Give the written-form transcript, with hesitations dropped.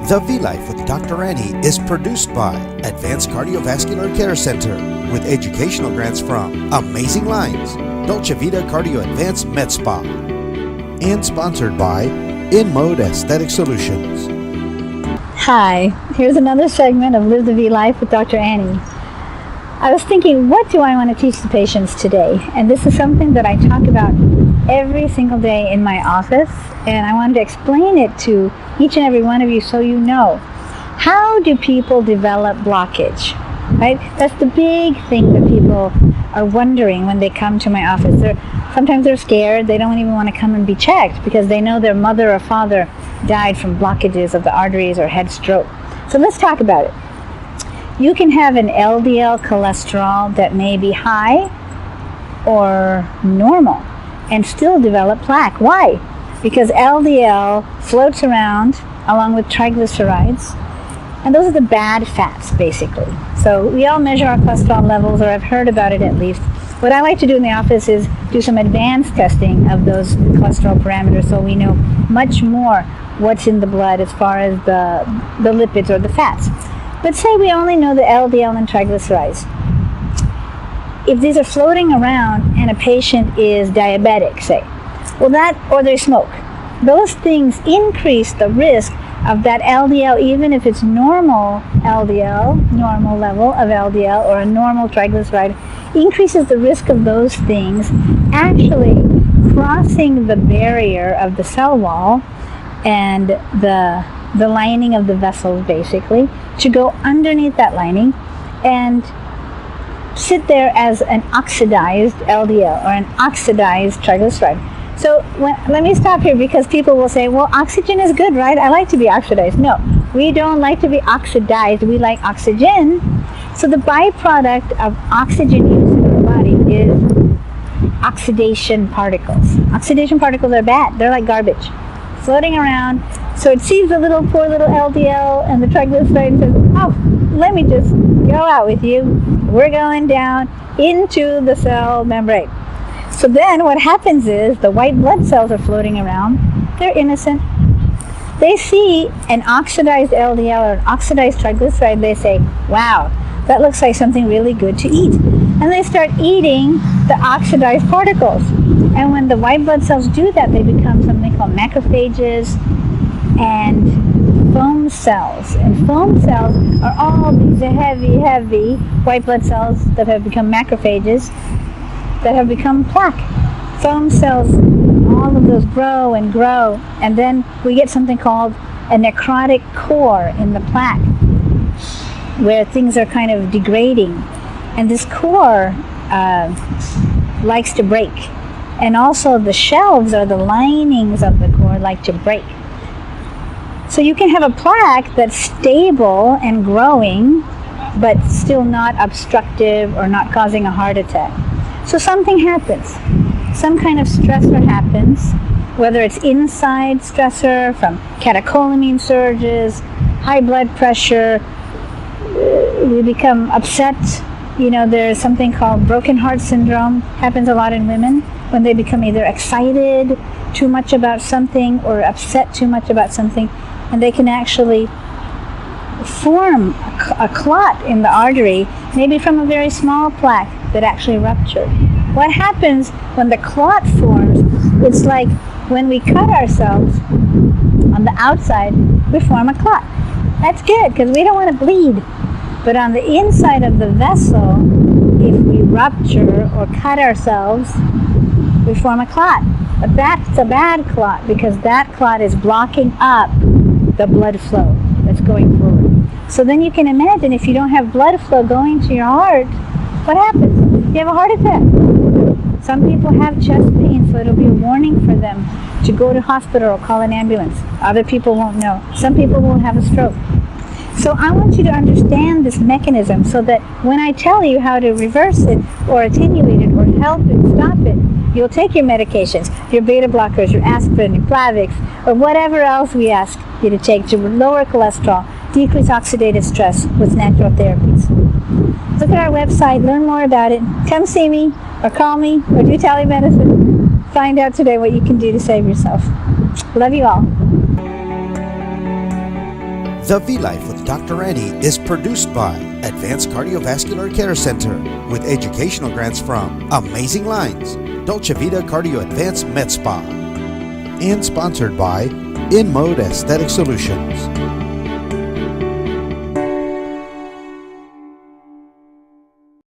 The V-Life with Dr. Annie is produced by Advanced Cardiovascular Care Center with educational grants from Amazing Lines, Dolce Vita Cardio Advanced Med Spa, and sponsored by In Mode Aesthetic Solutions. Hi, here's another segment of Live the V-Life with Dr. Annie. I was thinking, what do I want to teach the patients today? And this is something that I talk about every single day in my office, and I wanted to explain it to each and every one of you so you know. How do people develop blockage? Right? That's the big thing that people are wondering when they come to my office. Sometimes they're scared. They don't even want to come and be checked because they know their mother or father died from blockages of the arteries or had stroke. So let's talk about it. You can have an LDL cholesterol that may be high or normal and still develop plaque. Why? Because LDL floats around along with triglycerides, and those are the bad fats, basically. So we all measure our cholesterol levels, or I've heard about it at least. What I like to do in the office is do some advanced testing of those cholesterol parameters so we know much more what's in the blood as far as the lipids or the fats. But say we only know the LDL and triglycerides. If these are floating around and a patient is diabetic, say, well, that, or they smoke, those things increase the risk of that LDL, even if it's normal LDL, normal level of LDL, or a normal triglyceride, increases the risk of those things actually crossing the barrier of the cell wall and the lining of the vessels, basically, to go underneath that lining and sit there as an oxidized LDL or an oxidized triglyceride. So let me stop here, because people will say, well, oxygen is good, right? I like to be oxidized. No, we don't like to be oxidized. We like oxygen. So the byproduct of oxygen use in our body is oxidation particles. Oxidation particles are bad. They're like garbage floating around. So it sees the poor little LDL and the triglyceride and says, oh, let me just go out with you. We're going down into the cell membrane. So then what happens is the white blood cells are floating around. They're innocent. They see an oxidized LDL or an oxidized triglyceride. They say, wow, that looks like something really good to eat. And they start eating the oxidized particles. And when the white blood cells do that, they become something called macrophages and foam cells. And foam cells are all these heavy white blood cells that have become macrophages that have become plaque. Foam cells, all of those grow and grow, and then we get something called a necrotic core in the plaque, where things are kind of degrading. And this core likes to break. And also the shelves or the linings of the core like to break. So you can have a plaque that's stable and growing, but still not obstructive or not causing a heart attack. So something happens. Some kind of stressor happens, whether it's inside stressor from catecholamine surges, high blood pressure, we become upset. You know, there's something called broken heart syndrome. Happens a lot in women when they become either excited too much about something or upset too much about something, and they can actually form a clot in the artery, maybe from a very small plaque that actually ruptured. What happens when the clot forms, it's like when we cut ourselves on the outside, we form a clot. That's good, because we don't want to bleed. But on the inside of the vessel, if we rupture or cut ourselves, we form a clot. But that's a bad clot, because that clot is blocking up the blood flow that's going forward. So then you can imagine, if you don't have blood flow going to your heart, what happens? You have a heart attack. Some people have chest pain, so it'll be a warning for them to go to hospital or call an ambulance. Other people won't know. Some people will have a stroke. So I want you to understand this mechanism so that when I tell you how to reverse it or attenuate it or help it, stop it, you'll take your medications, your beta blockers, your aspirin, your Plavix, or whatever else we ask you to take to lower cholesterol, decrease oxidative stress with natural therapies. Look at our website, learn more about it. Come see me, or call me, or do telemedicine. Find out today what you can do to save yourself. Love you all. The V-Life with Dr. Annie is produced by Advanced Cardiovascular Care Center with educational grants from Amazing Lines, Dolce Vita Cardio Advanced Med Spa, and sponsored by In Mode Aesthetic Solutions.